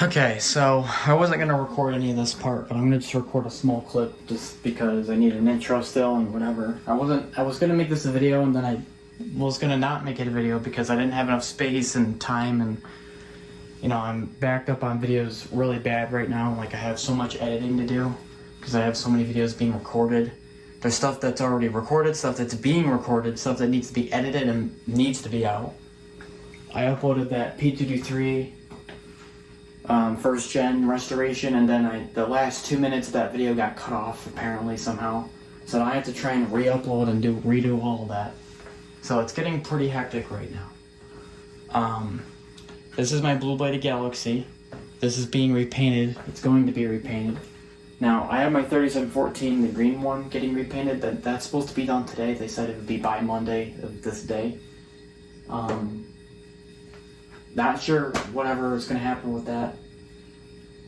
Okay, so I wasn't gonna record any of this part, but I'm gonna just record a small clip just because I need an intro still and whatever. I was gonna make this a video and then I was gonna not make it a video because I didn't have enough space and time, and you know, I'm backed up on videos really bad right now. Like I have so much editing to do because I have so many videos being recorded. There's stuff that's already recorded, stuff that's being recorded, stuff that needs to be edited and needs to be out. I uploaded that P223 first gen restoration, and then the last 2 minutes of that video got cut off apparently somehow. So I have to try and re-upload and redo all of that. So it's getting pretty hectic right now. This is my blue bladed Galaxy. This is being repainted. It's going to be repainted. Now I have my 3714, the green one, getting repainted. That's supposed to be done today. They said it would be by Monday of this day. Not sure whatever is going to happen with that.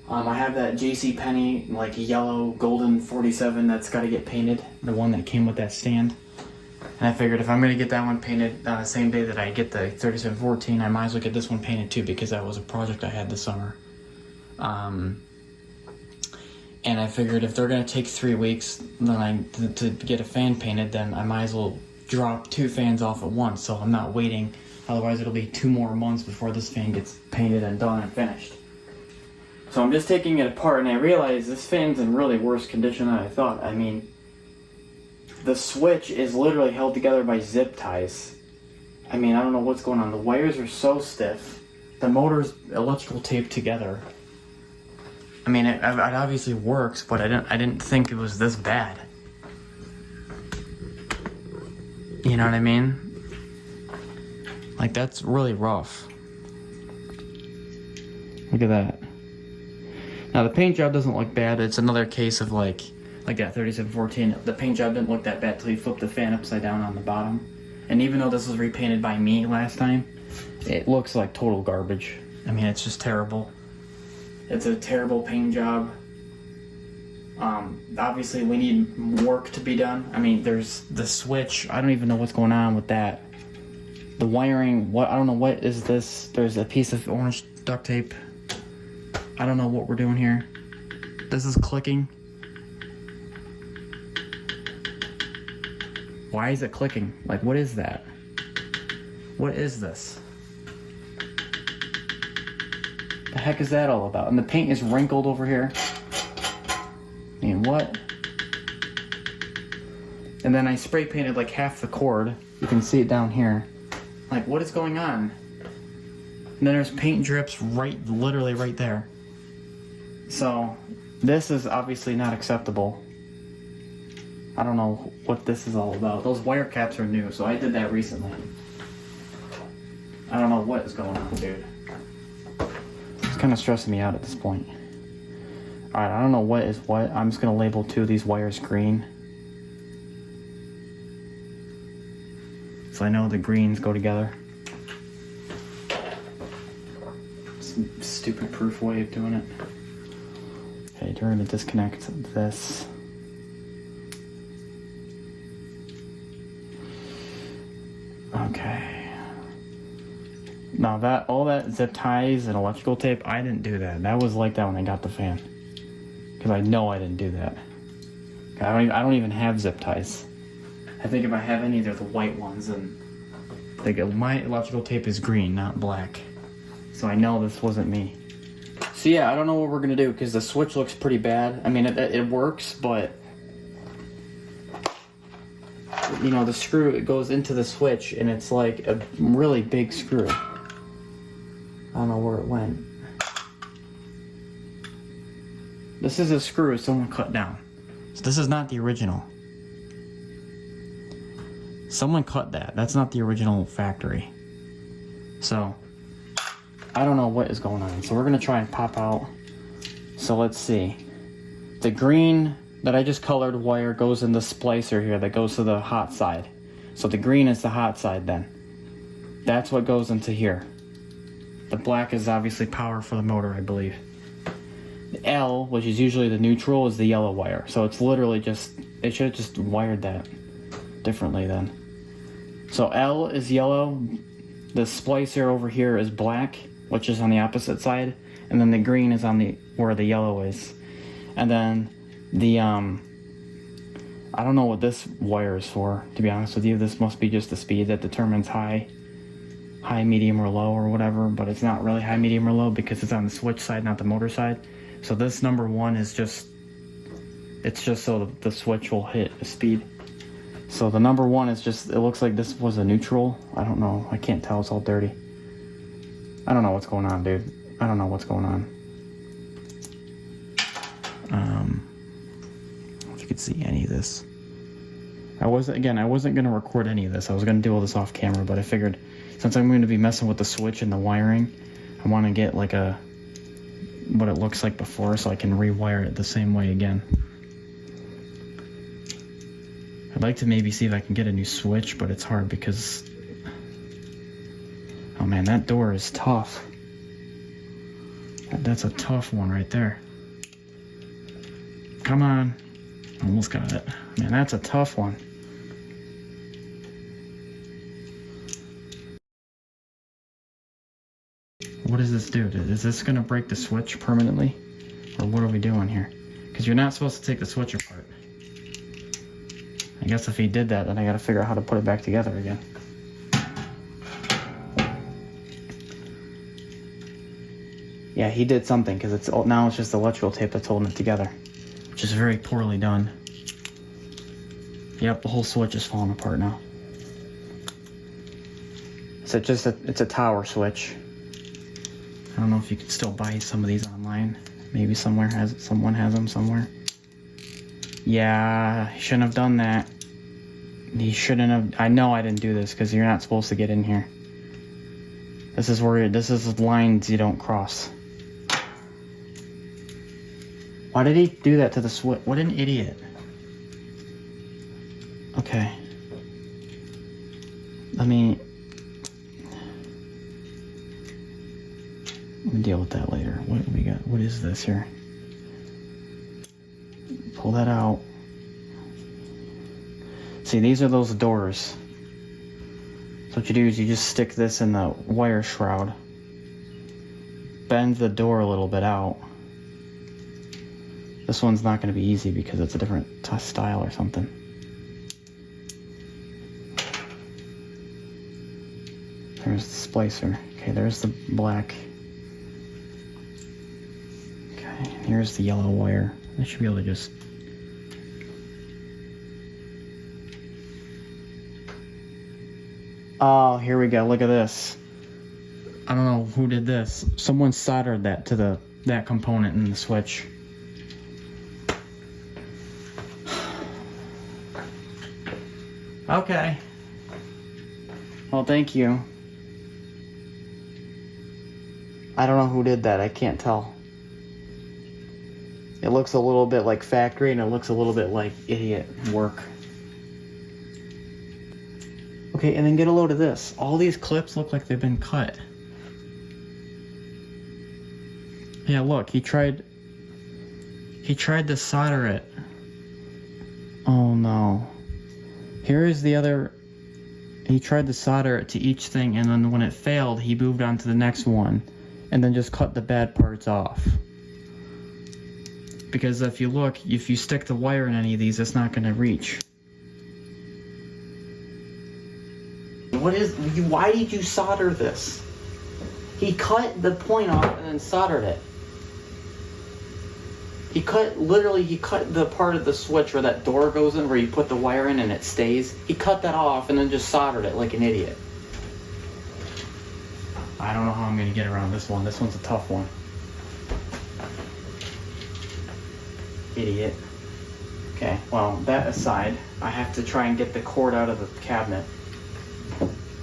I have that JC Penney, like yellow golden 47 that's got to get painted. The one that came with that stand. And I figured if I'm going to get that one painted the same day that I get the 3714, I might as well get this one painted too, because that was a project I had this summer. And I figured if they're going to take 3 weeks then to get a fan painted, then I might as well drop 2 fans off at once, so I'm not waiting. Otherwise it'll be 2 more months before this fan gets painted and done and finished. So I'm just taking it apart, and I realize this fan's in really worse condition than I thought. I mean, the switch is literally held together by zip ties. I mean, I don't know what's going on. The wires are so stiff. The motor's electrical taped together. I mean, it obviously works, but I didn't think it was this bad. You know what I mean? Like, that's really rough. Look at that. Now, the paint job doesn't look bad. It's another case of like that 3714. The paint job didn't look that bad till you flipped the fan upside down on the bottom. And even though this was repainted by me last time, it looks like total garbage. I mean, it's just terrible. It's a terrible paint job. Obviously, we need work to be done. I mean, there's the switch. I don't even know what's going on with that. The wiring, I don't know what is this. There's a piece of orange duct tape. I don't know what we're doing here. This is clicking. Why is it clicking? Like, what is that? What is this? The heck is that all about? And the paint is wrinkled over here. I mean, what? And then I spray painted like half the cord. You can see it down here. Like, what is going on? And then there's paint drips literally right there. So, this is obviously not acceptable. I don't know what this is all about. Those wire caps are new, so I did that recently. I don't know what is going on, dude. It's kind of stressing me out at this point. Alright, I don't know what is what. I'm just going to label 2 of these wires green. So I know the greens go together. Some stupid proof way of doing it. Okay, we're going to disconnect this. Okay. Now all that zip ties and electrical tape, I didn't do that. That was like that when I got the fan. Because I know I didn't do that. I don't even have zip ties. I think if I have any, they're the white ones, and my electrical tape is green, not black. So I know this wasn't me. So yeah, I don't know what we're gonna do because the switch looks pretty bad. I mean, it works, but you know, the screw, it goes into the switch, and it's like a really big screw. I don't know where it went. This is a screw someone cut down. So this is not the original. Someone cut that. That's not the original factory. So, I don't know what is going on. So we're going to try and pop out. So let's see. The green that I just colored wire goes in the splicer here that goes to the hot side. So the green is the hot side then. That's what goes into here. The black is obviously power for the motor, I believe. The L, which is usually the neutral, is the yellow wire. So it's literally just, they should have just wired that differently then. So L is yellow, the splicer over here is black, which is on the opposite side, and then the green is on the where the yellow is. And then the I don't know what this wire is for, to be honest with you. This must be just the speed that determines high, medium, or low, or whatever, but it's not really high, medium, or low because it's on the switch side, not the motor side. So this number 1 is just, it's just so the switch will hit a speed. So the number 1 is just, it looks like this was a neutral. I don't know, I can't tell, it's all dirty. I don't know what's going on, dude. I don't know what's going on. If you could see any of this. I wasn't going to record any of this. I was going to do all this off camera, but I figured since I'm going to be messing with the switch and the wiring, I want to get like what it looks like before so I can rewire it the same way again. I'd like to maybe see if I can get a new switch, but it's hard because, oh man, that door is tough. That's a tough one right there. Come on. Almost got it. Man, that's a tough one. What does this do? Is this going to break the switch permanently? Or what are we doing here? Because you're not supposed to take the switch apart. I guess if he did that, then I got to figure out how to put it back together again. Yeah, he did something, because now it's just electrical tape that's holding it together, which is very poorly done. Yep, the whole switch is falling apart now. So it's a tower switch. I don't know if you can still buy some of these online. Maybe someone has them somewhere. Yeah, he shouldn't have done that. He shouldn't have. I know I didn't do this because you're not supposed to get in here. This is lines you don't cross. Why did he do that to the switch? What an idiot. Okay. Let me deal with that later. What do we got? What is this here? Pull that out. See, these are those doors. So what you do is you just stick this in the wire shroud. Bend the door a little bit out. This one's not going to be easy because it's a different style or something. There's the splicer. Okay, there's the black. Okay, here's the yellow wire. I should be able to just... Oh, here we go. Look at this. I don't know who did this. Someone soldered that to that component in the switch. Okay. Well, thank you. I don't know who did that. I can't tell. It looks a little bit like factory, and it looks a little bit like idiot work. Okay, and then get a load of this. All these clips look like they've been cut. Yeah, look, he tried to solder it. Oh no. Here is the other. He tried to solder it to each thing, and then when it failed, he moved on to the next one, and then just cut the bad parts off. Because if you stick the wire in any of these, it's not going to reach. Why did you solder this? He cut the point off and then soldered it. He cut the part of the switch where that door goes in, where you put the wire in and it stays. He cut that off and then just soldered it like an idiot. I don't know how I'm going to get around this one. This one's a tough one. Idiot. Okay, well, that aside, I have to try and get the cord out of the cabinet.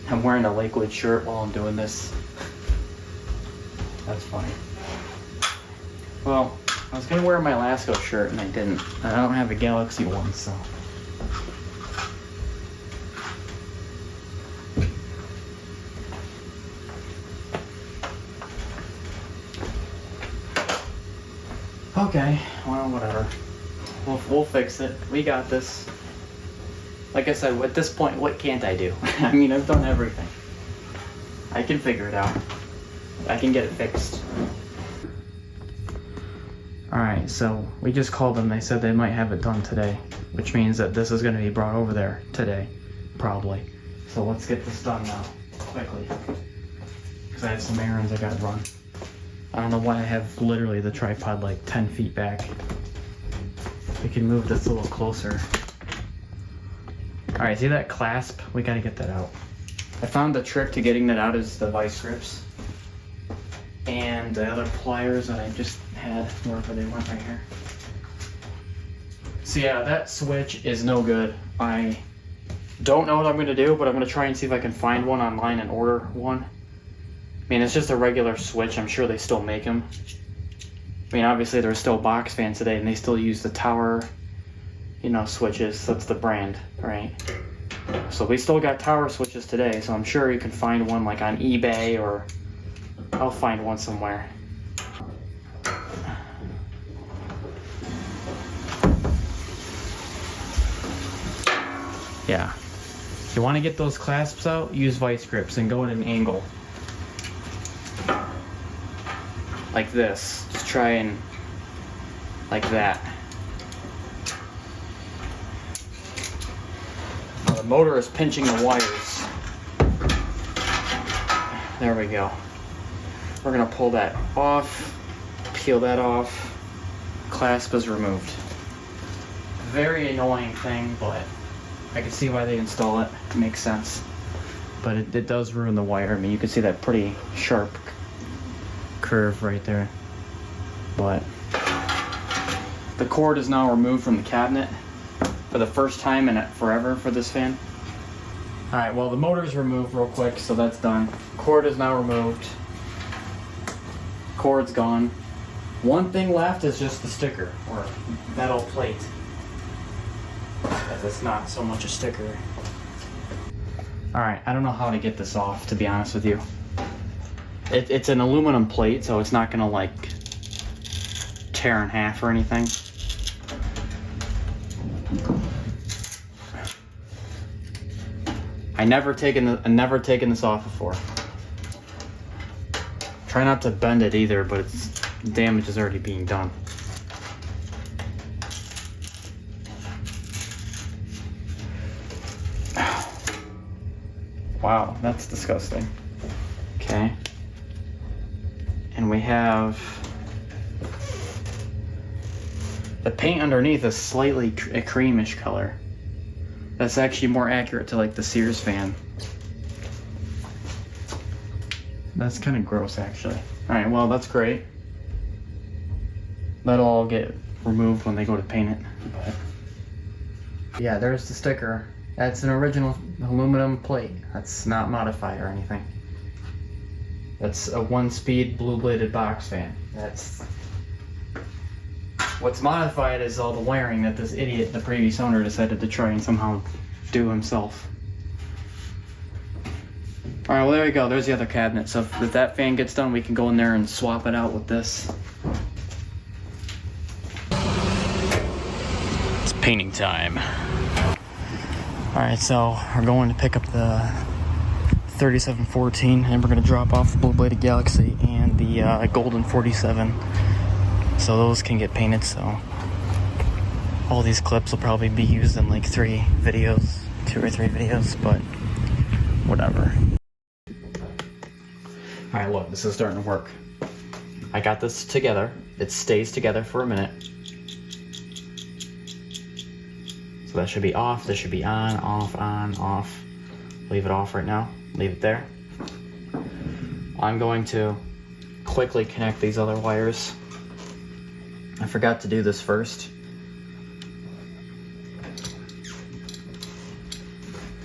I'm wearing a Lakewood shirt while I'm doing this. That's funny. Well, I was going to wear my Lasco shirt and I didn't. I don't have a Galaxy one, so. Okay, well, whatever. We'll fix it. We got this. Like I said, at this point, what can't I do? I mean, I've done everything. I can figure it out. I can get it fixed. Alright, so we just called them. They said they might have it done today, which means that this is going to be brought over there today, probably. So let's get this done now, quickly. Because I have some errands I got to run. I don't know why I have literally the tripod like 10 feet back. We can move this a little closer. Alright, see that clasp? We got to get that out. I found the trick to getting that out is the vice grips. And the other pliers that I just had, wherever they went, right here. So yeah, that switch is no good. I don't know what I'm gonna do, but I'm gonna try and see if I can find one online and order one. I mean, it's just a regular switch. I'm sure they still make them. I mean, obviously there's still box fans today and they still use the tower, you know, switches. That's the brand, right? So we still got tower switches today, so I'm sure you can find one like on eBay, or I'll find one somewhere. Yeah. If you want to get those clasps out, use vice grips and go at an angle. Like this. Just try and like that. Now the motor is pinching the wires. There we go. We're gonna pull that off, peel that off. Clasp is removed. Very annoying thing, but I can see why they install it. It makes sense. But it does ruin the wire. I mean, you can see that pretty sharp curve right there. But the cord is now removed from the cabinet for the first time in forever for this fan. Alright, well the motor is removed real quick, so that's done. Cord is now removed. Cord's gone. One thing left is just the sticker, or metal plate. Because it's not so much a sticker. Alright, I don't know how to get this off, to be honest with you. It's an aluminum plate, so it's not gonna like tear in half or anything. I've never taken this off before. Try not to bend it either, but it's damage is already being done. Wow, that's disgusting. Okay. And we have the paint underneath is slightly a creamish color. That's actually more accurate to like the Sears fan. That's kind of gross, actually. All right, well, that's great. That'll all get removed when they go to paint it. But yeah, there's the sticker. That's an original aluminum plate. That's not modified or anything. That's a one-speed blue-bladed box fan. That's what's modified is all the wiring that this idiot, the previous owner, decided to try and somehow do himself. Alright, well there you go, there's the other cabinet. So if that fan gets done, we can go in there and swap it out with this. It's painting time. Alright, so we're going to pick up the 3714 and we're going to drop off the Blue Bladed Galaxy and the Golden 47. So those can get painted, so all these clips will probably be used in like 2 or 3 videos, but whatever. Alright, look, this is starting to work. I got this together. It stays together for a minute. So that should be off, this should be on, off. Leave it off right now, leave it there. I'm going to quickly connect these other wires. I forgot to do this first.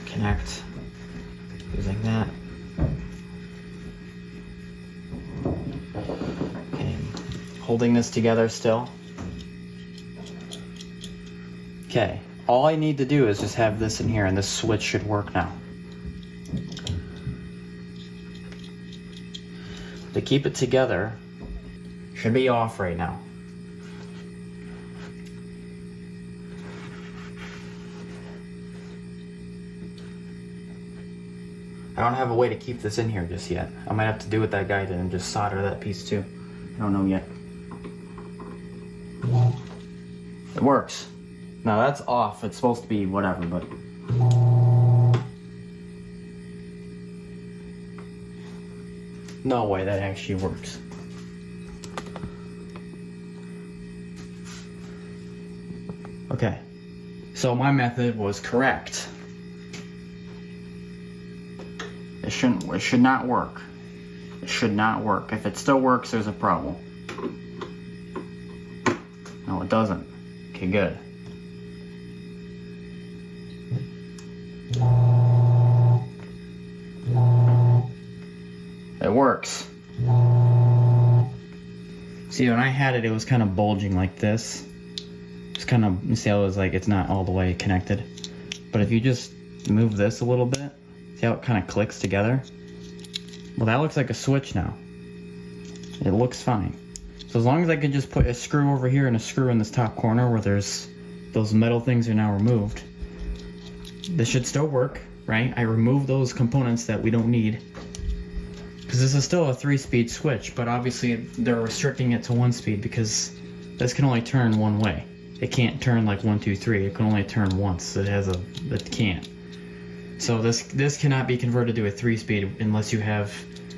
Connect using that. Okay, holding this together still. Okay, all I need to do is just have this in here and this switch should work now. To keep it together, should be off right now. I don't have a way to keep this in here just yet. I might have to do what that guy did and just solder that piece too. I don't know yet. It works. Now that's off. It's supposed to be whatever, but... No way that actually works. Okay. So my method was correct. It should not work. It should not work. If it still works, there's a problem. No, it doesn't. Okay, good. It works. See, when I had it, it was kind of bulging like this. It's kind of, you see how it was like, it's not all the way connected. But if you just move this a little bit, see how it kind of clicks together? Well, that looks like a switch now. It looks fine. So as long as I can just put a screw over here and a screw in this top corner where there's those metal things are now removed, this should still work, right? I removed those components that we don't need. Because this is still a 3-speed switch, but obviously they're restricting it to 1 speed because this can only turn one way. It can't turn like 1, 2, 3. It can only turn once. It can't. So this cannot be converted to a 3-speed unless you have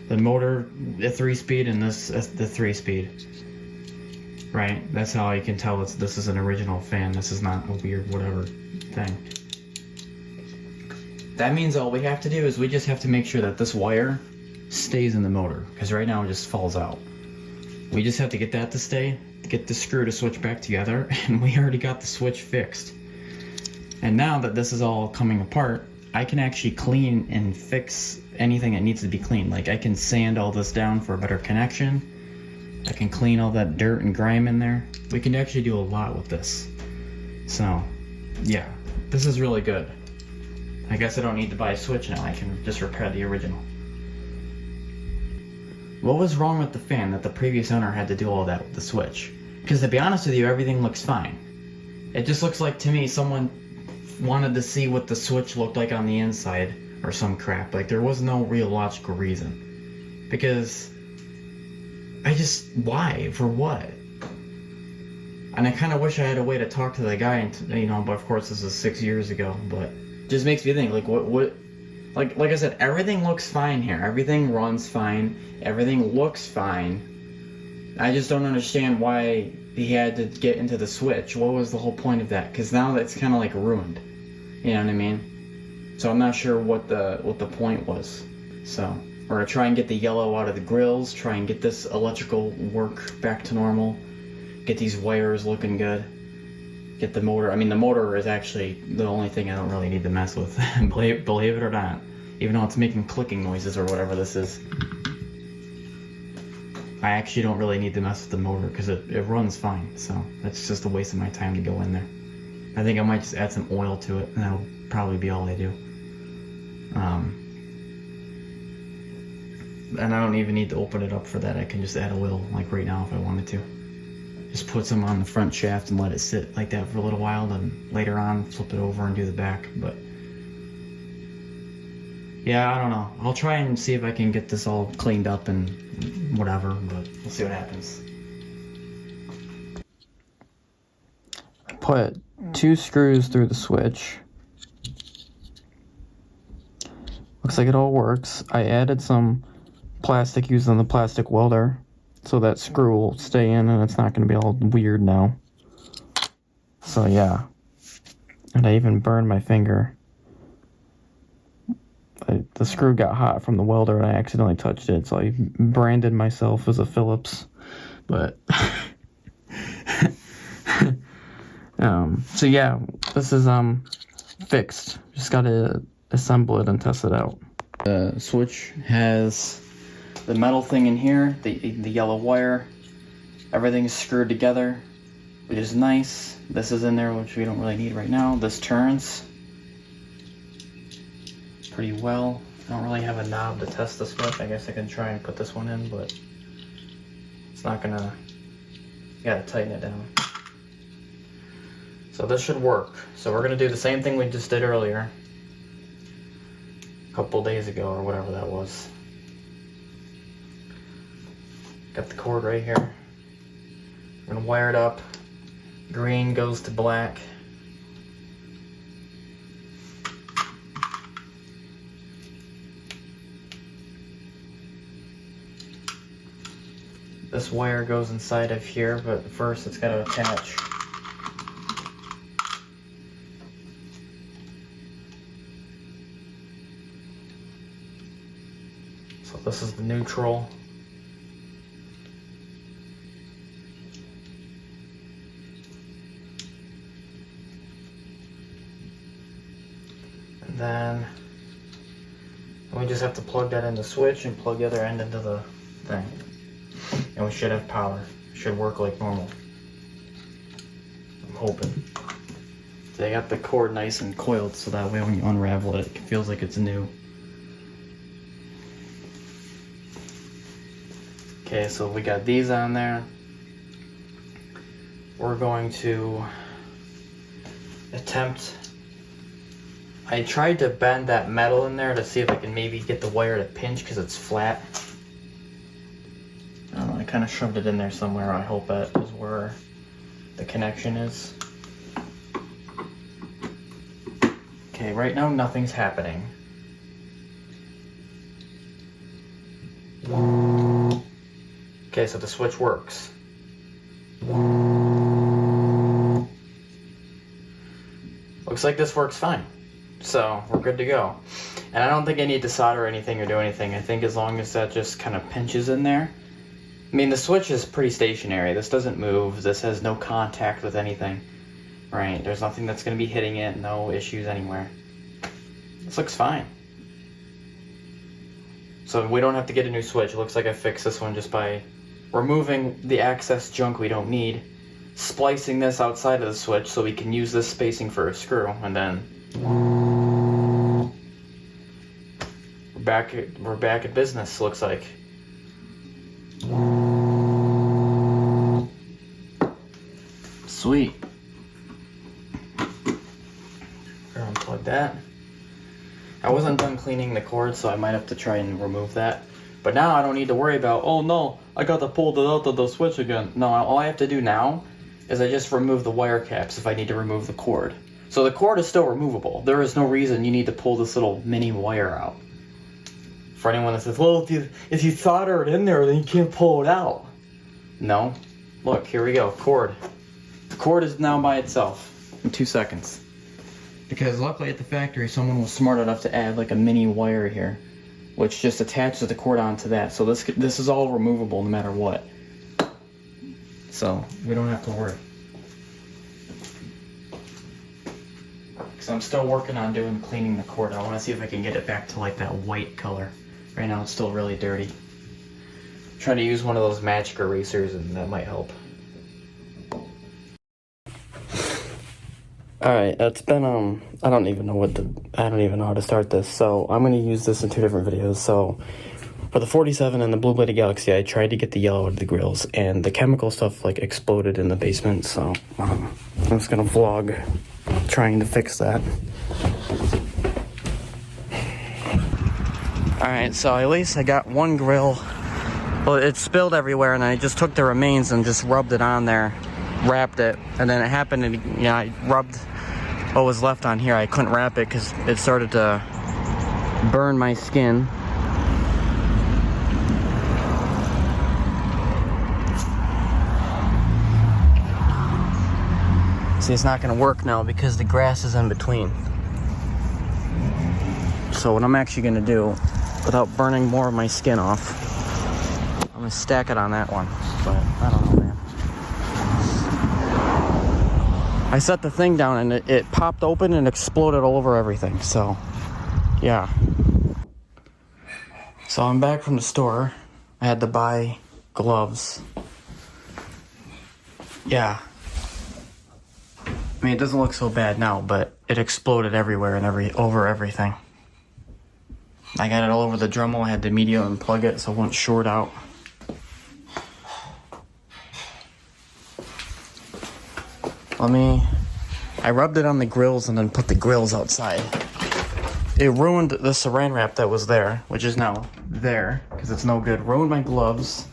the motor a 3-speed and this the 3-speed. Right? That's how you can tell this is an original fan. This is not a weird whatever thing. That means all we have to do is we just have to make sure that this wire stays in the motor, because right now it just falls out. We just have to get that to stay, get the screw to switch back together, and we already got the switch fixed. And now that this is all coming apart, I can actually clean and fix anything that needs to be cleaned. Like I can sand all this down for a better connection. I can clean all that dirt and grime in there. We can actually do a lot with this. So, yeah, this is really good. I guess I don't need to buy a switch now. I can just repair the original. What was wrong with the fan that the previous owner had to do all that with the switch? Because to be honest with you, everything looks fine. It just looks like to me someone wanted to see what the switch looked like on the inside or some crap. Like there was no real logical reason. Because why? For what? And I kind of wish I had a way to talk to the guy, and you know, but of course this is 6 years ago, but it just makes me think, like what like I said, everything looks fine here. Everything runs fine. Everything looks fine. I just don't understand why he had to get into the switch. What was the whole point of that? Because now that's kind of like ruined. You know what I mean? So I'm not sure what the point was. So, or to try and get the yellow out of the grills, try and get this electrical work back to normal, get these wires looking good, get the motor. I mean, the motor is actually the only thing I don't really need to mess with, believe it or not. Even though it's making clicking noises or whatever this is. I actually don't really need to mess with the motor because it runs fine, so that's just a waste of my time to go in there. I think I might just add some oil to it, and that'll probably be all I do. And I don't even need to open it up for that. I can just add oil like right now if I wanted to. Just put some on the front shaft and let it sit like that for a little while, then later on flip it over and do the back. But yeah, I don't know. I'll try and see if I can get this all cleaned up and whatever, but we'll see what happens. I put 2 screws through the switch. Looks like it all works. I added some plastic using the plastic welder so that screw will stay in and it's not going to be all weird now. So yeah. And I even burned my finger. The screw got hot from the welder and I accidentally touched it, so I branded myself as a Phillips. But so yeah, this is fixed. Just gotta assemble it and test it out. The switch has the metal thing in here, the yellow wire. Everything's screwed together, which is nice. This is in there, which we don't really need right now. This turns pretty well. I don't really have a knob to test this with. I guess I can try and put this one in, but it's not gonna, you gotta tighten it down. So this should work. So we're gonna do the same thing we just did earlier. couple days ago or whatever that was. Got the cord right here. I'm gonna wire it up. Green goes to black. This wire goes inside of here, but first it's got to attach. So this is the neutral. And then we just have to plug that in the switch and plug the other end into the thing. And we should have power. Should work like normal. I'm hoping. So I got the cord nice and coiled so that way when you unravel it, it feels like it's new. Okay, so we got these on there. We're going to attempt... I tried to bend that metal in there to see if I can maybe get the wire to pinch because it's flat. I don't know, I kind of shoved it in there somewhere. I hope that is where the connection is. Okay, right now nothing's happening. Okay, so the switch works. Looks like this works fine. So, we're good to go. And I don't think I need to solder anything or do anything. I think as long as that just kind of pinches in there. I mean, the switch is pretty stationary. This doesn't move. This has no contact with anything. Right, there's nothing that's going to be hitting it. No issues anywhere. This looks fine. So we don't have to get a new switch. It looks like I fixed this one just by removing the excess junk we don't need, splicing this outside of the switch so we can use this spacing for a screw, and then we're back at business, looks like. Sweet. Unplug that. I wasn't done cleaning the cord, so I might have to try and remove that. But now I don't need to worry about, oh no, I got to pull it out of the switch again. No, all I have to do now is I just remove the wire caps if I need to remove the cord. So the cord is still removable. There is no reason you need to pull this little mini wire out. For anyone that says, well, if you solder it in there, then you can't pull it out. No. Look, here we go, cord. The cord is now by itself in 2 seconds. Because luckily at the factory, someone was smart enough to add like a mini wire here, which just attaches the cord onto that. So this is all removable no matter what. So we don't have to worry. Because I'm still working on cleaning the cord. I want to see if I can get it back to like that white color. Right now it's still really dirty. I'm trying to use one of those magic erasers and that might help. Alright, it's been, I don't even know how to start this, so I'm going to use this in 2 different videos. So, for the 47 and the Blue Bladed Galaxy, I tried to get the yellow out of the grills, and the chemical stuff, like, exploded in the basement, so, I'm just going to vlog trying to fix that. Alright, so at least I got one grill. Well, it spilled everywhere, and I just took the remains and just rubbed it on there, wrapped it, and then it happened, and I rubbed what was left on here. I couldn't wrap it because it started to burn my skin. See, it's not going to work now because the grass is in between. So what I'm actually going to do, without burning more of my skin off, I'm going to stack it on that one. But I don't know, man. I set the thing down and it popped open and exploded all over everything, so yeah. So I'm back from the store. I had to buy gloves. Yeah. I mean, it doesn't look so bad now, but it exploded everywhere and over everything. I got it all over the Dremel. I had to immediately unplug it so it wouldn't short out. I rubbed it on the grills and then put the grills outside. it ruined the saran wrap that was there, which is now there, because it's no good. Ruined my gloves.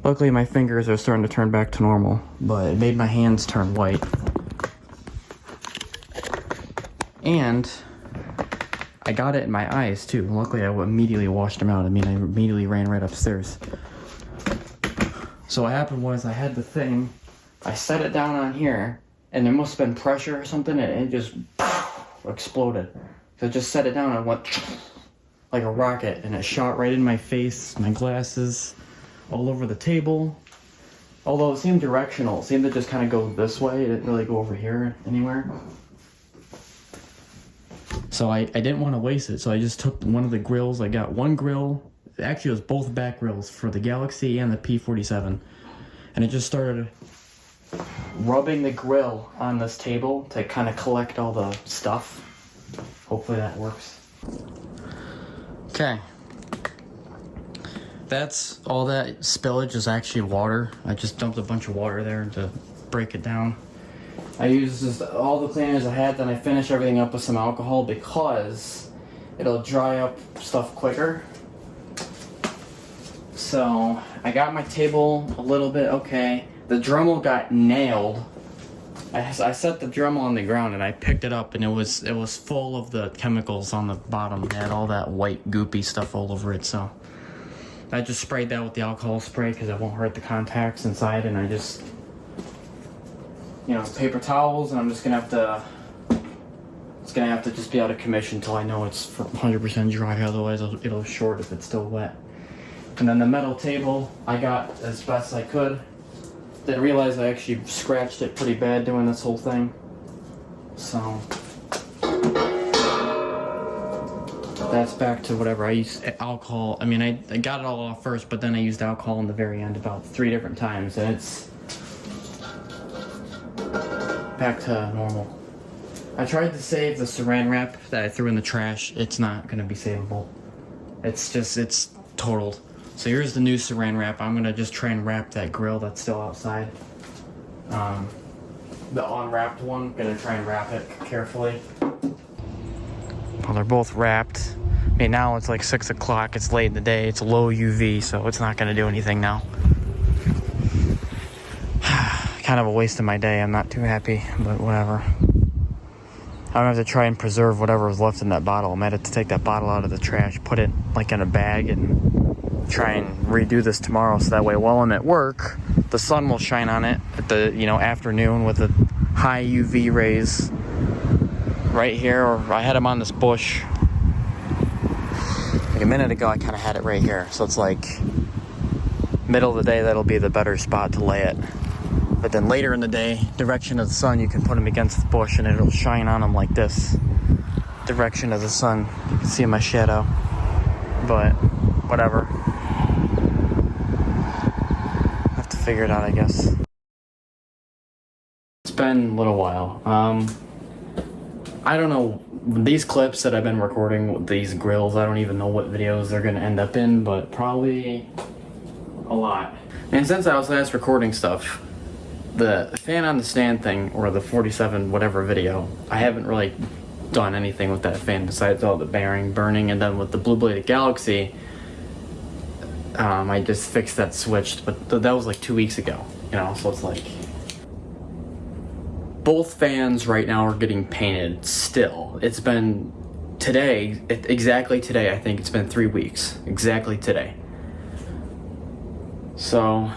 Luckily, my fingers are starting to turn back to normal, but it made my hands turn white. And I got it in my eyes, too. Luckily, I immediately washed them out. I mean, I immediately ran right upstairs. So what happened was I had the thing, I set it down on here, and there must have been pressure or something, and it just exploded. So I just set it down and it went like a rocket, and it shot right in my face, my glasses, all over the table. Although it seemed directional, it seemed to just kind of go this way, it didn't really go over here anywhere. So I didn't want to waste it, so I just took one of the grills. I got one grill, actually it was both back grills for the Galaxy and the P47, and it just started rubbing the grill on this table to kind of collect all the stuff. Hopefully that works. Okay. That's all that spillage is actually water. I just dumped a bunch of water there to break it down. I used just all the cleaners I had, then I finished everything up with some alcohol because it'll dry up stuff quicker. So I got my table a little bit okay. The Dremel got nailed. I set the Dremel on the ground and I picked it up, and it was full of the chemicals on the bottom. It had all that white goopy stuff all over it, so I just sprayed that with the alcohol spray because it won't hurt the contacts inside, and I just, you know, paper towels, and I'm just gonna have to, it's gonna have to just be out of commission until I know it's 100% dry, otherwise it'll short if it's still wet. And then the metal table I got as best I could. Didn't realize I actually scratched it pretty bad doing this whole thing. So that's back to whatever. I used alcohol. I mean, I got it all off first, but then I used alcohol in the very end about 3 different times, and it's back to normal. I tried to save the saran wrap that I threw in the trash. It's not going to be savable. It's totaled. So here's the new saran wrap. I'm going to just try and wrap that grill that's still outside. The unwrapped one, I'm going to try and wrap it carefully. Well, they're both wrapped. I mean, now it's like 6 o'clock. It's late in the day. It's low UV, so it's not going to do anything now. Kind of a waste of my day. I'm not too happy, but whatever. I'm going to have to try and preserve whatever was left in that bottle. I might have to take that bottle out of the trash, put it like in a bag, and try and redo this tomorrow, so that way while I'm at work, the sun will shine on it at the, you know, afternoon with the high UV rays right here. Or I had them on this bush like a minute ago. I kind of had it right here, so it's like middle of the day, that'll be the better spot to lay it. But then later in the day, direction of the sun, you can put them against the bush and it'll shine on them like this. Direction of the sun. You can see my shadow, but whatever. Figure it out, I guess. It's been a little while. I don't know, these clips that I've been recording with these grills, I don't even know what videos they're gonna end up in, but probably a lot. And since I was last recording stuff, the fan on the stand thing, or the 47 whatever video, I haven't really done anything with that fan besides all the bearing burning, and then with the blue bladed Galaxy, I just fixed that switch, but that was like 2 weeks ago, you know, so it's like both fans right now are getting painted still. It's been today, exactly today, I think it's been 3 weeks, exactly today. So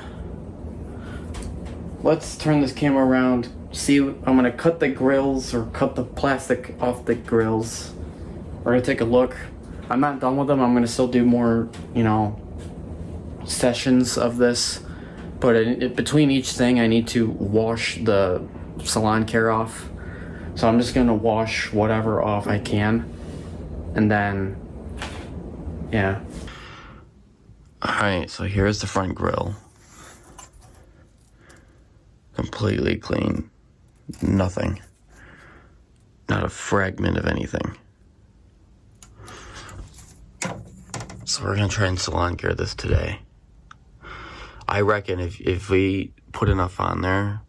let's turn this camera around, see, I'm gonna cut the grills, or cut the plastic off the grills. We're gonna take a look. I'm not done with them, I'm gonna still do more, you know, sessions of this, but between each thing I need to wash the salon care off, so I'm just gonna wash whatever off I can, and then yeah. Alright, so here's the front grill, completely clean, nothing, not a fragment of anything. So we're gonna try and salon care this today. I reckon if we put enough on there,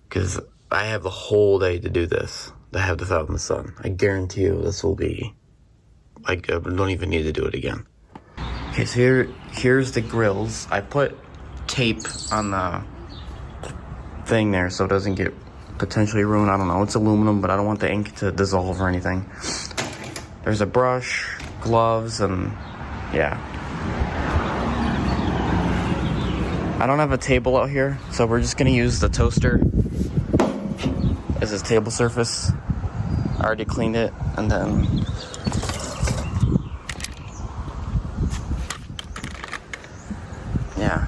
because I have the whole day to do this. to have this out in the sun. I guarantee you this will be, like, I don't even need to do it again. Okay, so here's the grills. I put tape on the thing there so it doesn't get potentially ruined. I don't know, it's aluminum, but I don't want the ink to dissolve or anything. There's a brush, gloves, and yeah. I don't have a table out here, so we're just gonna use the toaster as its table surface. I already cleaned it, and then yeah.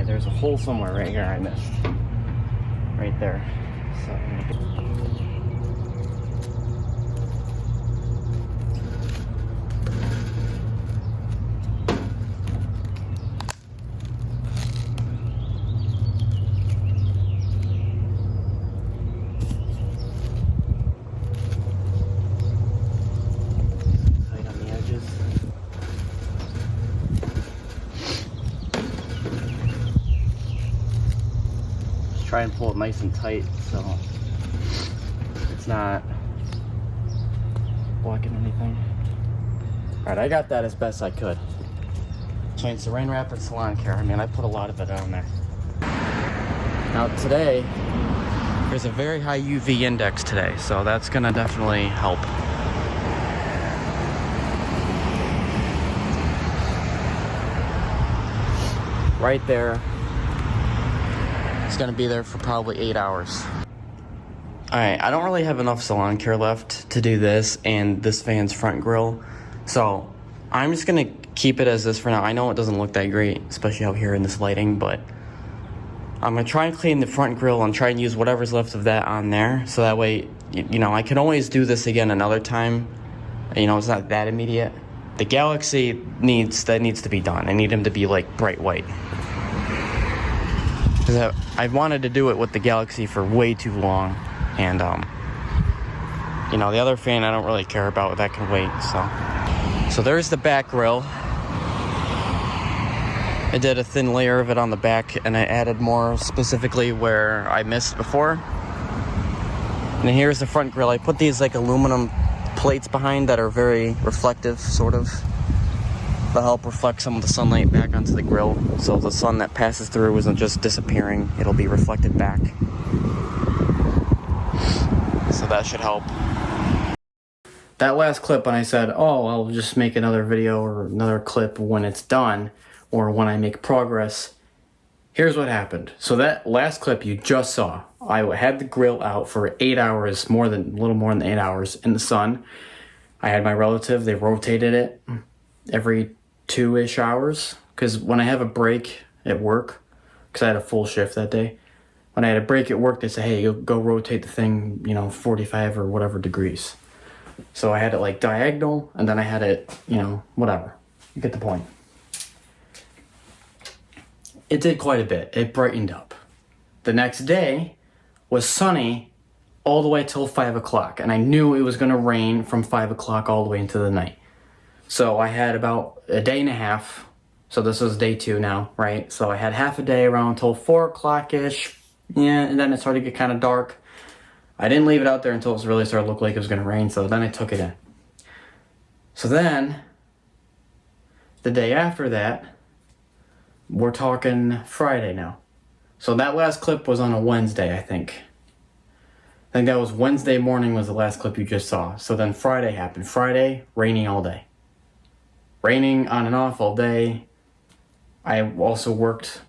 There's a hole somewhere right here I missed. Right there. So I'm gonna tight on the edges. Try and pull it nice and tight so it's not blocking anything. Alright, I got that as best I could. Change saran wrap and salon care. I mean, I put a lot of it on there. Now today, there's a very high UV index today, so that's gonna definitely help. Right there. It's gonna be there for probably 8 hours. Alright, I don't really have enough salon care left to do this and this van's front grille, so I'm just gonna keep it as this for now. I know it doesn't look that great, especially out here in this lighting, but I'm gonna try and clean the front grille and try and use whatever's left of that on there, so that way, you know, I can always do this again another time. You know, it's not that immediate. The Galaxy needs to be done. I need him to be like bright white. Because I've wanted to do it with the Galaxy for way too long, and you know, the other fan I don't really care about, that can wait. So there's the back grille. I did a thin layer of it on the back, and I added more specifically where I missed before. And here's the front grille. I put these like aluminum plates behind that are very reflective, sort of. They'll help reflect some of the sunlight back onto the grill, so the sun that passes through isn't just disappearing, it'll be reflected back. So that should help. That last clip when I said, oh, I'll just make another video or another clip when it's done, or when I make progress, here's what happened. So that last clip you just saw, I had the grill out for 8 hours, a little more than 8 hours in the sun. I had my relative, they rotated it every 2-ish hours, because when I have a break at work, because I had a full shift that day, when I had a break at work, they say, hey, you go rotate the thing, you know, 45 or whatever degrees. So I had it like diagonal, and then I had it, you know, whatever. You get the point. It did quite a bit. It brightened up. The next day was sunny all the way till 5 o'clock, and I knew it was going to rain from 5 o'clock all the way into the night. So I had about a day and a half. So this was day 2 now, right? So I had half a day around till 4 o'clock-ish. Yeah, and then it started to get kind of dark. I didn't leave it out there until it really started to look like it was going to rain, so then I took it in. So then, the day after that, we're talking Friday now. So that last clip was on a Wednesday, I think. I think that was Wednesday morning was the last clip you just saw. So then Friday happened. Friday, rainy all day. raining on and off all day. I also worked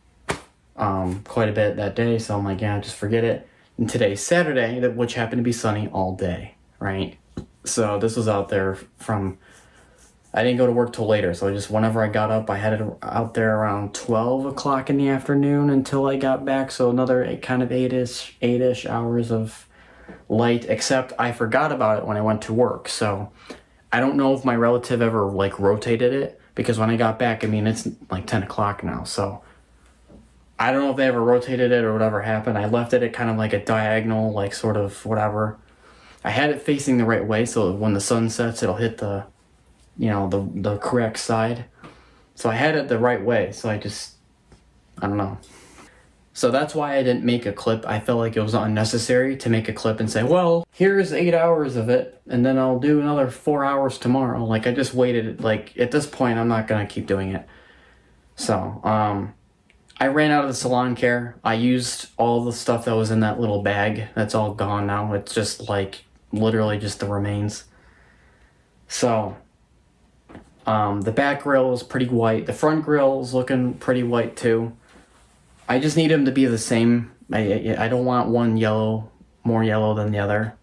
quite a bit that day, so I'm like, yeah, just forget it. And today's Saturday, which happened to be sunny all day, right? So this was out there from, I didn't go to work till later, so just whenever I got up, I had it out there around 12 o'clock in the afternoon until I got back, so another kind of 8-ish hours of light, except I forgot about it when I went to work, so I don't know if my relative ever, like, rotated it, because when I got back, I mean, it's like 10 o'clock now, so I don't know if they ever rotated it or whatever happened. I left it at kind of like a diagonal, like, sort of whatever. I had it facing the right way, so when the sun sets, it'll hit the, you know, the correct side. So I had it the right way, so I don't know. So that's why I didn't make a clip. I felt like it was unnecessary to make a clip and say, well, here's 8 hours of it, and then I'll do another 4 hours tomorrow. Like, I just waited, like, at this point, I'm not gonna keep doing it. So, I ran out of the salon care. I used all the stuff that was in that little bag. That's all gone now. It's just, like, literally just the remains. So, the back grill is pretty white. The front grill is looking pretty white too. I just need them to be the same. I don't want one yellow, more yellow than the other.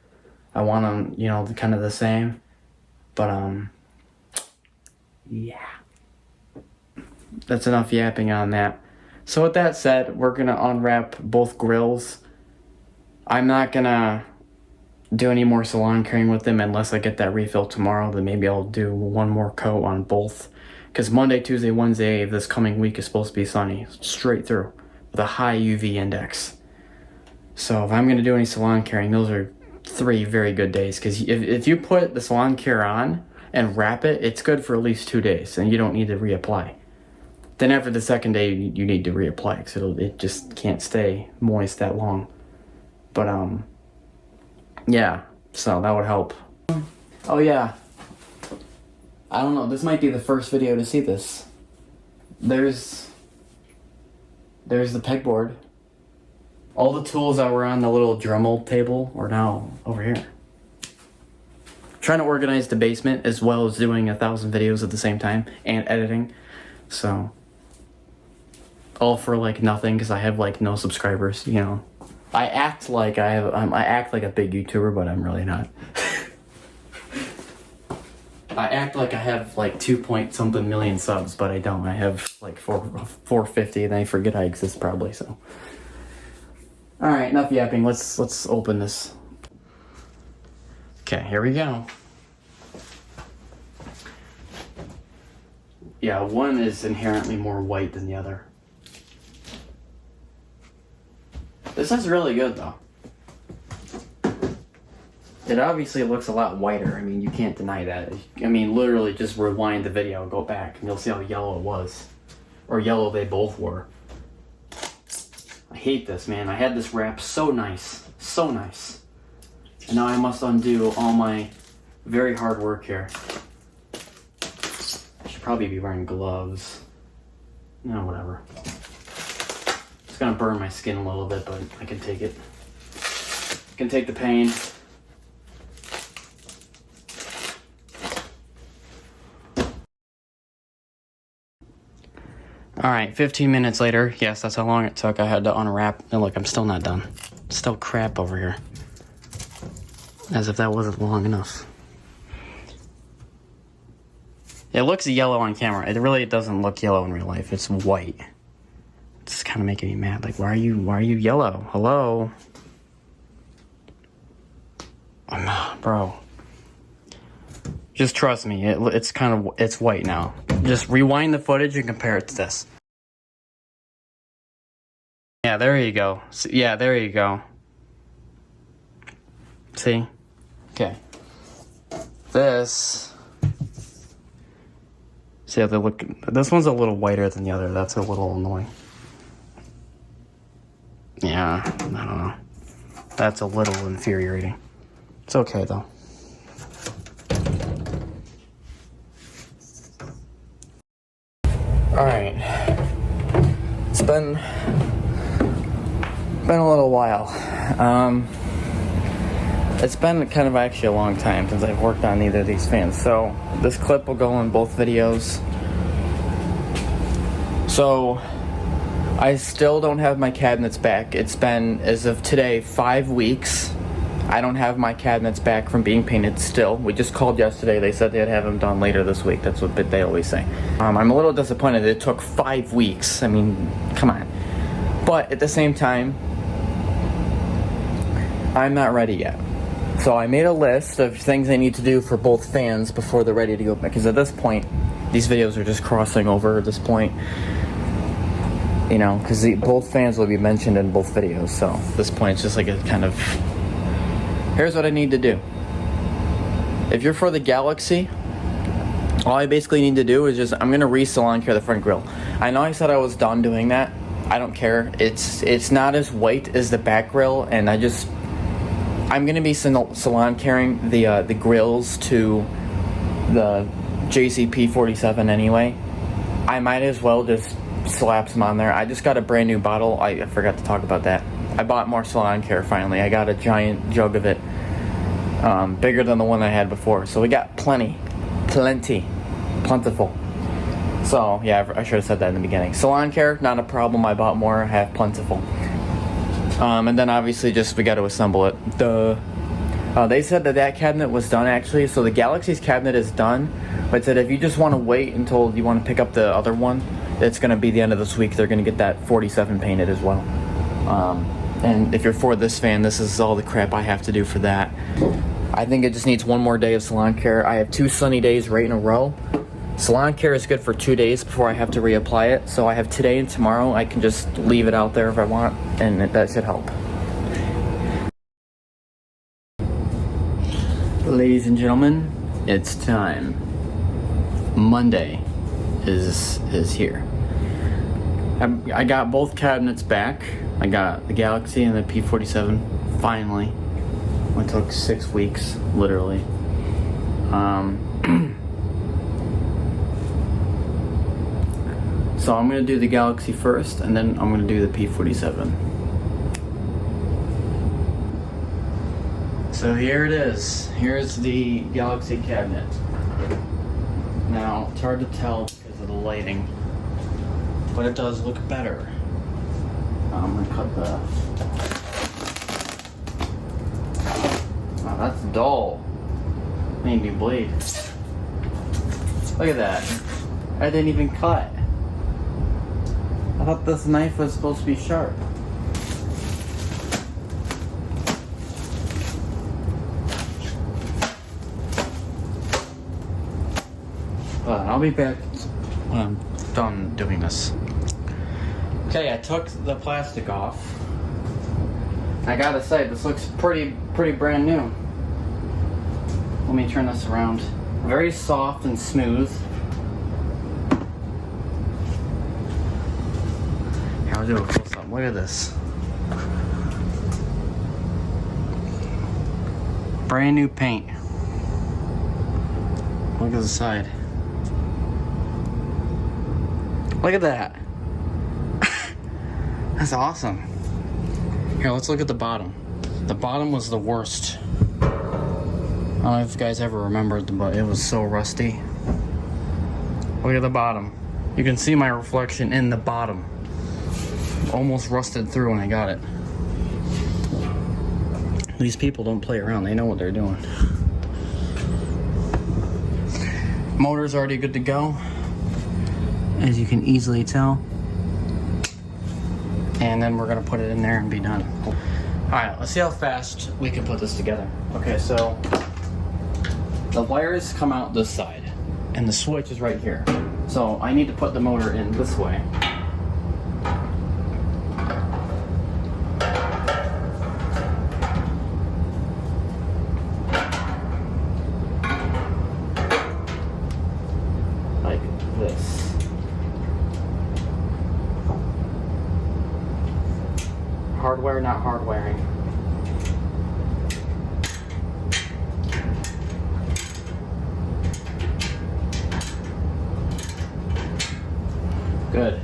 I want them, you know, kind of the same. But, yeah. That's enough yapping on that. So with that said, we're gonna unwrap both grills. I'm not gonna do any more salon caring with them unless I get that refill tomorrow. Then maybe I'll do one more coat on both. Because Monday, Tuesday, Wednesday this coming week is supposed to be sunny. Straight through. With a high UV index. So if I'm going to do any salon caring, those are 3 very good days. Because if you put the salon care on and wrap it, it's good for at least 2 days. And you don't need to reapply. Then after the second day, you need to reapply. Because it just can't stay moist that long. But, yeah. So that would help. Oh, yeah. I don't know. This might be the first video to see this. There's the pegboard. All the tools that were on the little Dremel table are now over here. Trying to organize the basement as well as doing 1,000 videos at the same time and editing. So, all for like nothing because I have like no subscribers, you know. I act like I act like a big YouTuber, but I'm really not. I act like I have like 2-point-something million subs, but I don't. I have like 450, and I forget I exist probably. So, all right, enough yapping. Let's open this. Okay, here we go. Yeah, one is inherently more white than the other. This is really good though. It obviously looks a lot whiter. I mean, you can't deny that. I mean, literally just rewind the video, go back, and you'll see how yellow it was. Or yellow they both were. I hate this, man. I had this wrap so nice. So nice. And now I must undo all my very hard work here. I should probably be wearing gloves. No, whatever. It's gonna burn my skin a little bit, but I can take it. I can take the pain. Alright, 15 minutes later. Yes, that's how long it took. I had to unwrap. And look, I'm still not done. Still crap over here. As if that wasn't long enough. It looks yellow on camera. It really doesn't look yellow in real life. It's white. It's kind of making me mad. Like, why are you yellow? Hello? Bro. Just trust me. It's white now. Just rewind the footage and compare it to this. Yeah, there you go. Yeah, there you go. See? Okay. This. See how they look? This one's a little whiter than the other. That's a little annoying. Yeah, I don't know. That's a little infuriating. It's okay though. Alright. It's been a little while. It's been kind of actually a long time since I've worked on either of these fans, so this clip will go in both videos. So I still don't have my cabinets back. It's been, as of today, 5 weeks. I don't have my cabinets back from being painted still. We just called yesterday. They said they'd have them done later this week. That's what they always say. I'm a little disappointed it took 5 weeks. I mean, come on. But at the same time, I'm not ready yet. So I made a list of things I need to do for both fans before they're ready to go back. Because at this point, these videos are just crossing over at this point. You know, because both fans will be mentioned in both videos. So at this point, it's just like a kind of... Here's what I need to do. If you're for the Galaxy, all I basically need to do is just, I'm going to re-salon care the front grille. I know I said I was done doing that. I don't care. It's not as white as the back grille, and I'm going to be salon caring the grills to the JCP 47 anyway. I might as well just slap some on there. I just got a brand new bottle. I forgot to talk about that. I bought more salon care finally. I got a giant jug of it, bigger than the one I had before. So we got plentiful. So yeah, I should have said that in the beginning. Salon care, not a problem. I bought more. I have plentiful. And then obviously just we got to assemble it. They said that cabinet was done actually. So the Galaxy's cabinet is done. But said if you just want to wait until you want to pick up the other one, it's going to be the end of this week. They're going to get that 47 painted as well. And if you're for this fan, this is all the crap I have to do for that. I think it just needs one more day of salon care. I have 2 sunny days right in a row. Salon care is good for 2 days before I have to reapply it. So I have today and tomorrow. I can just leave it out there if I want, and that should help. Ladies and gentlemen, it's time. Monday is here. I got both cabinets back. I got the Galaxy and the P47 finally. It took 6 weeks, literally. So I'm gonna do the Galaxy first, and then I'm gonna do the P47. So here it is. Here's the Galaxy cabinet. Now, it's hard to tell because of the lighting, but it does look better. I'm gonna cut the... Wow, that's dull. Made me bleed. Look at that. I didn't even cut. I thought this knife was supposed to be sharp. I'll be back when I'm done doing this. Okay, I took the plastic off. I gotta say, this looks pretty brand new. Let me turn this around. Very soft and smooth. Here, I'll do a close up. Look at this. Brand new paint. Look at the side. Look at that. That's awesome. Here, let's look at the bottom. The bottom was the worst. I don't know if you guys ever remembered, but it was so rusty. Look at the bottom. You can see my reflection in the bottom. Almost rusted through when I got it. These people don't play around. They know what they're doing. Motor's already good to go, as you can easily tell. And then we're gonna put it in there and be done. All right, let's see how fast we can put this together. Okay, so the wires come out this side and the switch is right here. So I need to put the motor in this way. Like this. Hardware, not hard wiring. Good.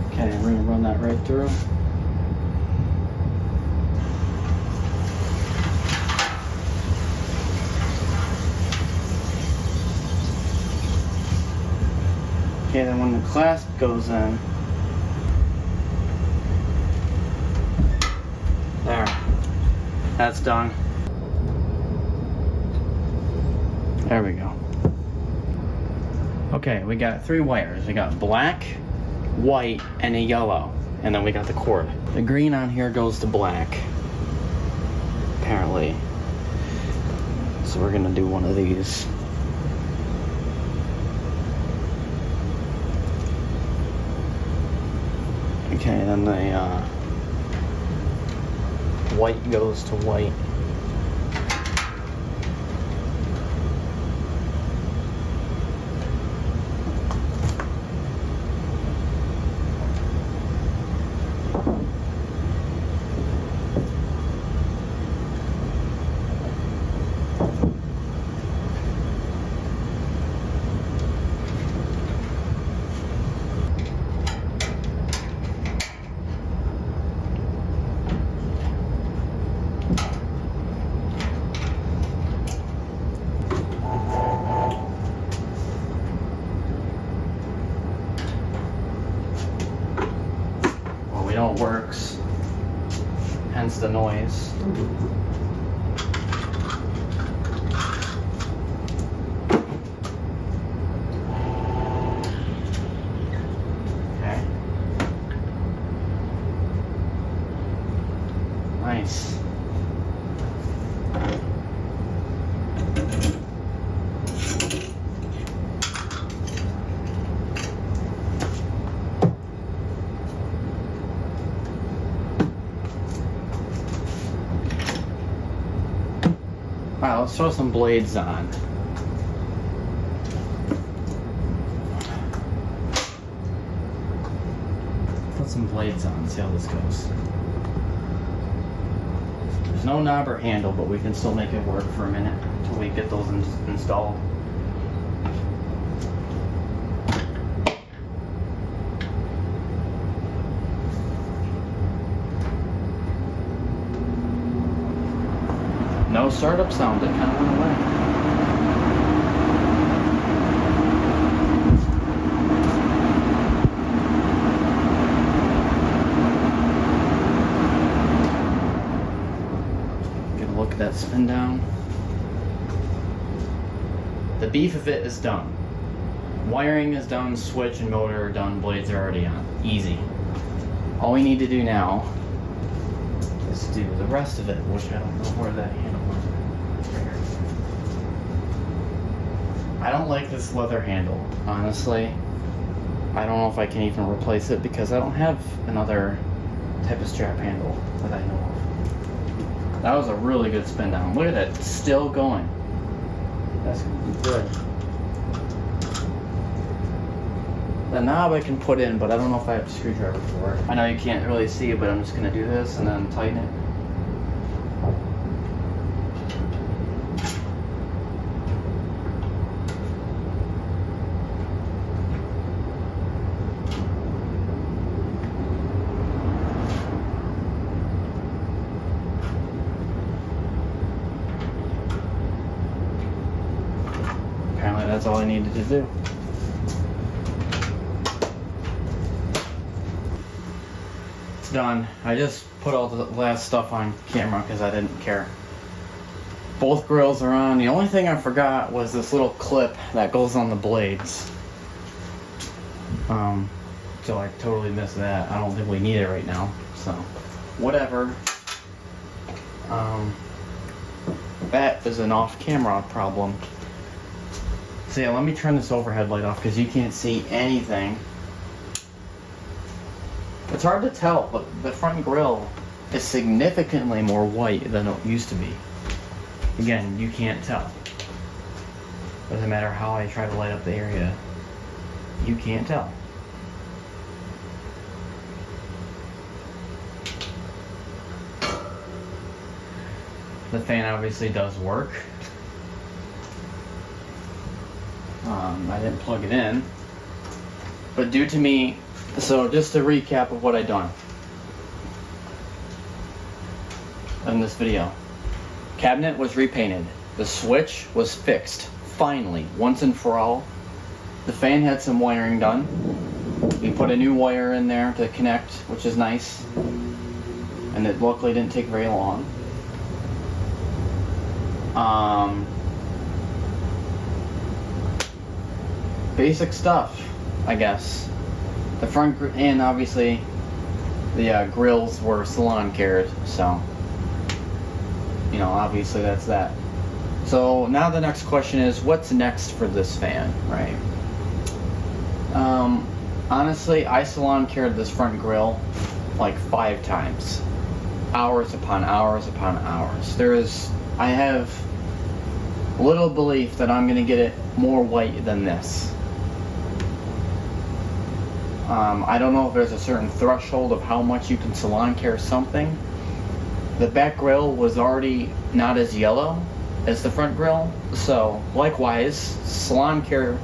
Okay, we're gonna run that right through. Okay, then when the clasp goes in, there, that's done. There we go. Okay, we got 3 wires. We got black, white, and a yellow. And then we got the cord. The green on here goes to black, apparently. So we're gonna do one of these. Okay, then the white goes to white. Works, hence the noise. Okay. Nice. Alright, let's throw some blades on. Put some blades on, see how this goes. There's no knob or handle, but we can still make it work for a minute until we get those installed. No startup sound, it kind of went away. Get a look at that spin down. The beef of it is done. Wiring is done, switch and motor are done, blades are already on. Easy. All we need to do now is do the rest of it, which I don't know where that handle was. I don't like this leather handle, honestly. I don't know if I can even replace it because I don't have another type of strap handle that I know of. That was a really good spin down. Look at that, it's still going. That's good. The knob I can put in, but I don't know if I have a screwdriver for it. I know you can't really see it, but I'm just gonna do this and then tighten it. Apparently that's all I needed to do. Done. I just put all the last stuff on camera because I didn't care. Both grills are on. The only thing I forgot was this little clip that goes on the blades. So I totally missed that. I don't think we need it right now. So, whatever. That is an off-camera problem. So yeah, let me turn this overhead light off because you can't see anything. It's hard to tell, but the front grille is significantly more white than it used to be. Again, you can't tell. Doesn't matter how I try to light up the area, you can't tell. The fan obviously does work. I didn't plug it in, but due to me, so just a recap of what I done in this video. Cabinet was repainted. The switch was fixed, finally, once and for all. the fan had some wiring done. We put a new wire in there to connect, which is nice. And it luckily didn't take very long. Basic stuff, I guess. The front, and obviously the grills were salon cared, so you know, obviously that's that. So now the next question is, what's next for this fan, right? Honestly, I salon cared this front grill like 5 times, hours upon hours upon hours. I have little belief that I'm gonna get it more white than this. I don't know if there's a certain threshold of how much you can salon care something. The back grill was already not as yellow as the front grill, so likewise, salon care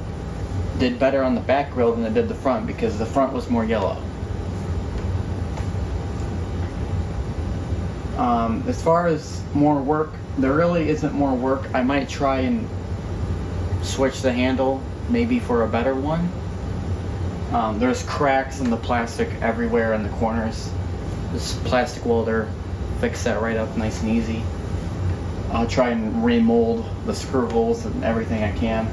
did better on the back grill than it did the front because the front was more yellow. As far as more work, there really isn't more work. I might try and switch the handle maybe for a better one. There's cracks in the plastic everywhere in the corners. This plastic welder fix that right up nice and easy. I'll try and remold the screw holes and everything I can.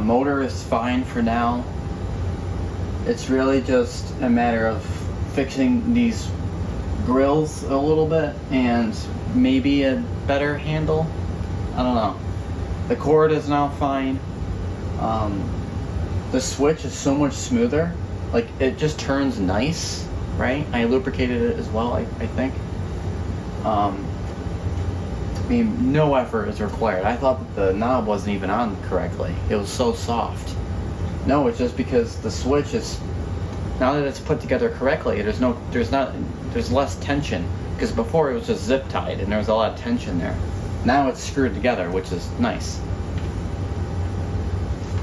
Motor is fine for now. It's really just a matter of fixing these grills a little bit and maybe a better handle. I don't know. The cord is now fine. The switch is so much smoother. Like, it just turns nice, right? I lubricated it as well, I think. I mean, no effort is required. I thought that the knob wasn't even on correctly. It was so soft. No, it's just because the switch is, now that it's put together correctly, there's less tension. Because before it was just zip tied and there was a lot of tension there. Now it's screwed together, which is nice.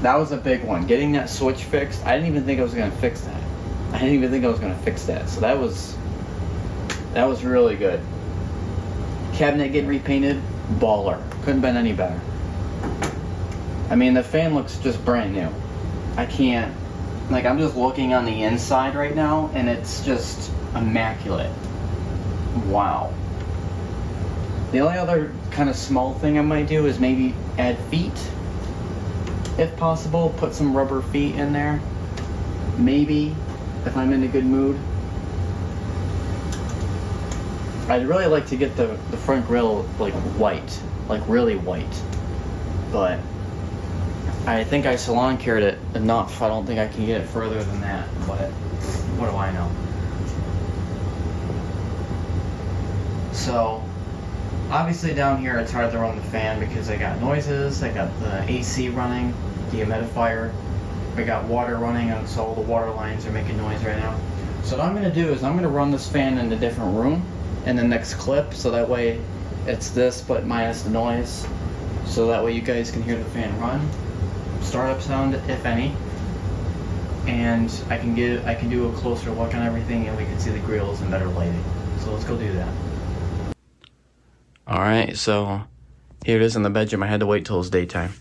That was a big one. Getting that switch fixed, I didn't even think I was going to fix that. So that was really good. Cabinet getting repainted, baller. Couldn't been any better. I mean, the fan looks just brand new. I can't, like, I'm just looking on the inside right now and it's just immaculate. Wow. The only other kind of small thing I might do is maybe add feet. If possible, put some rubber feet in there. Maybe, if I'm in a good mood. I'd really like to get the front grille like white, like really white. But I think I salon cared it enough. I don't think I can get it further than that, but what do I know? So, obviously down here it's hard to run the fan because I got noises, I got the AC running, the humidifier, I got water running, and so all the water lines are making noise right now. So what I'm going to do is I'm going to run this fan in a different room in the next clip, so that way it's this but minus the noise, so that way you guys can hear the fan run, startup sound if any, and I can do a closer look on everything and we can see the grills and better lighting. So let's go do that. Alright, so here it is in the bedroom. I had to wait till it's daytime.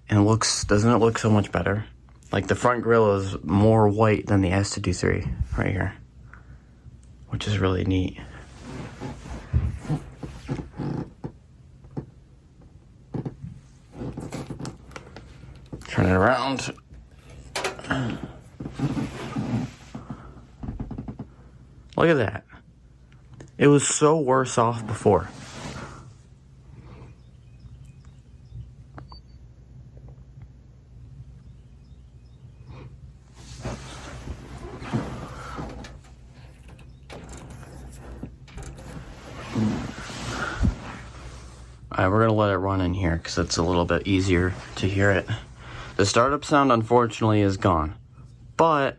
And doesn't it look so much better? Like, the front grille is more white than the S53 right here, which is really neat. Turn it around. Look at that. It was so worse off before. Alright, we're gonna let it run in here because it's a little bit easier to hear it. The startup sound, unfortunately, is gone, but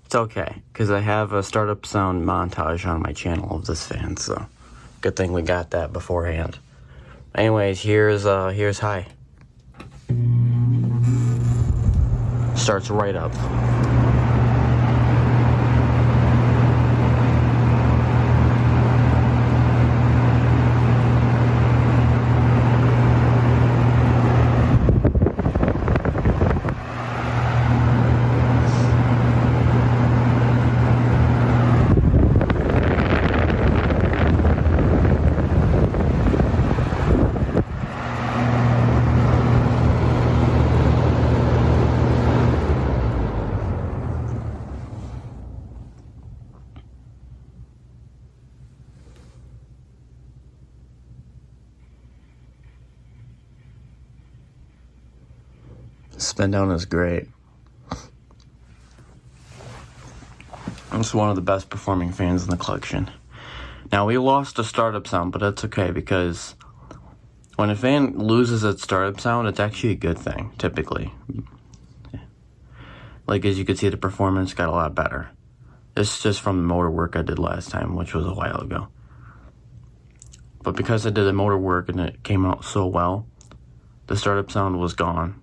it's okay because I have a startup sound montage on my channel of this fan, so good thing we got that beforehand. Anyways, here's high. Starts right up. Spin down is great. It's one of the best performing fans in the collection. Now, we lost the startup sound, but that's okay because when a fan loses its startup sound, it's actually a good thing, typically. Like, as you can see, the performance got a lot better. This is just from the motor work I did last time, which was a while ago. But because I did the motor work and it came out so well, the startup sound was gone.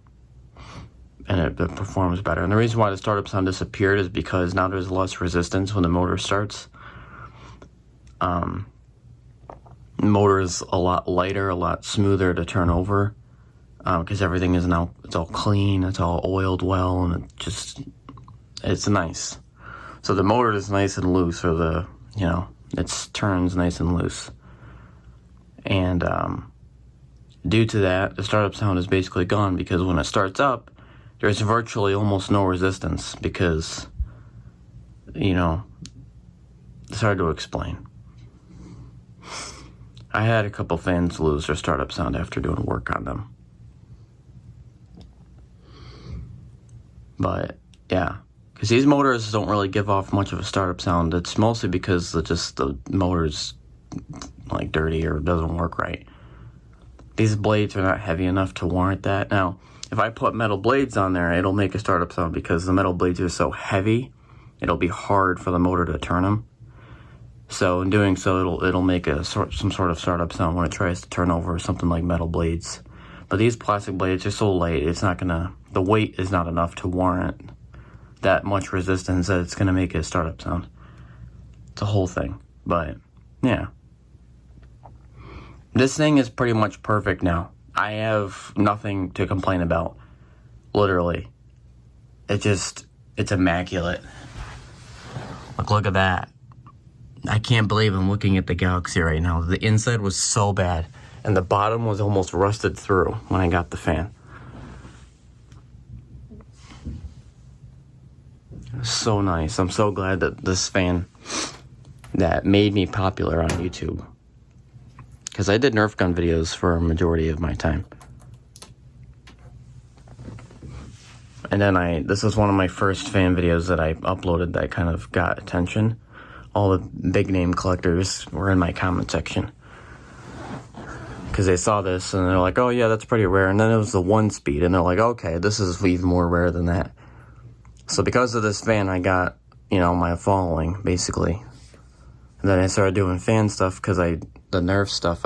And it performs better. And the reason why the startup sound disappeared is because now there's less resistance when the motor starts. The motor is a lot lighter, a lot smoother to turn over. Because everything is now, it's all clean, it's all oiled well, and it's nice. So the motor is nice and loose, or it turns nice and loose. And due to that, the startup sound is basically gone because when it starts up, there's virtually almost no resistance because, it's hard to explain. I had a couple fans lose their startup sound after doing work on them. But, yeah. Because these motors don't really give off much of a startup sound. It's mostly because the motor's, dirty or doesn't work right. These blades are not heavy enough to warrant that. Now, if I put metal blades on there, it'll make a startup sound because the metal blades are so heavy, it'll be hard for the motor to turn them. So in doing so, it'll make some sort of startup sound when it tries to turn over something like metal blades. But these plastic blades are so light, the weight is not enough to warrant that much resistance that it's gonna make a startup sound. It's a whole thing, but yeah. This thing is pretty much perfect now. I have nothing to complain about, literally. It's immaculate. Look at that. I can't believe I'm looking at the Galaxy right now. The inside was so bad, and the bottom was almost rusted through when I got the fan. So nice. I'm so glad that this fan that made me popular on YouTube. Because I did Nerf gun videos for a majority of my time. And then this was one of my first fan videos that I uploaded that kind of got attention. All the big name collectors were in my comment section. Because they saw this and they're like, oh yeah, that's pretty rare. And then it was the 1-speed and they're like, okay, this is even more rare than that. So because of this fan, I got, my following, basically. And then I started doing fan stuff because the Nerf stuff,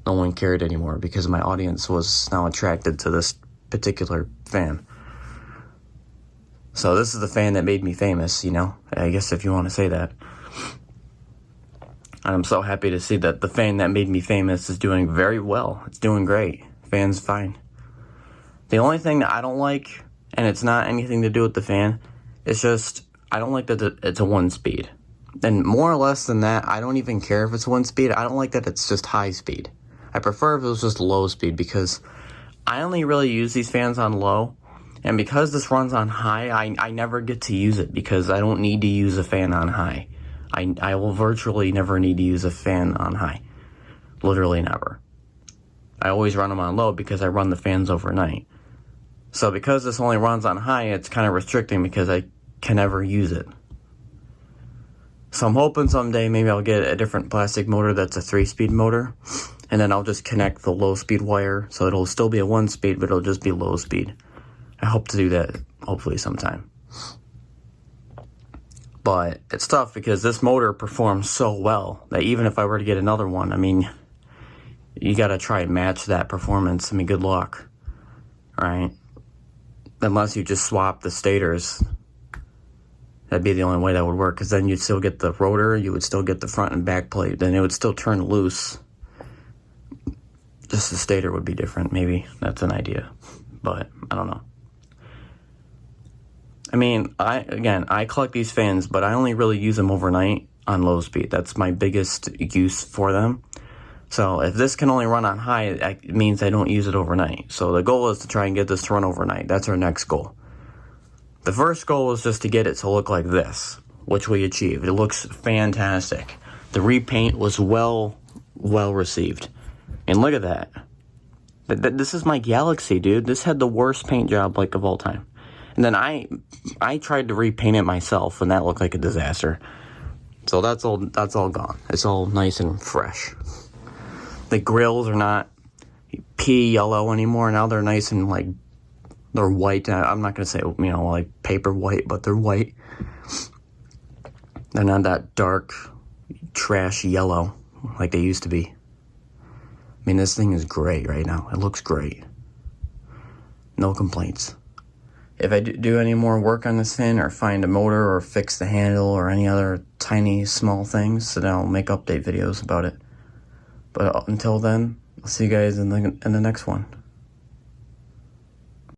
no one cared anymore because my audience was now attracted to this particular fan. So this is the fan that made me famous, I guess if you want to say that. And I'm so happy to see that the fan that made me famous is doing very well. It's doing great. Fan's fine. The only thing that I don't like, and it's not anything to do with the fan, it's just, I don't like that it's a 1-speed. And more or less than that, I don't even care if it's 1-speed. I don't like that it's just high speed. I prefer if it was just low speed because I only really use these fans on low. And because this runs on high, I never get to use it because I don't need to use a fan on high. I will virtually never need to use a fan on high. Literally never. I always run them on low because I run the fans overnight. So because this only runs on high, it's kind of restricting because I can never use it. So I'm hoping someday maybe I'll get a different plastic motor that's a 3-speed motor. And then I'll just connect the low-speed wire. So it'll still be a 1-speed, but it'll just be low speed. I hope to do that hopefully sometime. But it's tough because this motor performs so well that even if I were to get another one, you gotta try and match that performance. Good luck. Right? Unless you just swap the stators. That'd be the only way that would work, because then you'd still get the rotor, you would still get the front and back plate, then it would still turn loose. Just the stator would be different, maybe. That's an idea. But, I don't know. I collect these fans, but I only really use them overnight on low speed. That's my biggest use for them. So if this can only run on high, it means I don't use it overnight. So the goal is to try and get this to run overnight. That's our next goal. The first goal is just to get it to look like this, which we achieved. It looks fantastic. The repaint was well received. And look at that. This is my Galaxy, dude. This had the worst paint job, like, of all time. And then I tried to repaint it myself, and that looked like a disaster. So that's all gone. It's all nice and fresh. The grills are not pea yellow anymore. Now they're nice and, like, they're white. I'm not going to say, you know, like paper white, but they're white. They're not that dark, trash yellow like they used to be. I mean, this thing is great right now. It looks great. No complaints. If I do any more work on this thing or find a motor or fix the handle or any other tiny, small things, then I'll make update videos about it. But until then, I'll see you guys in the next one.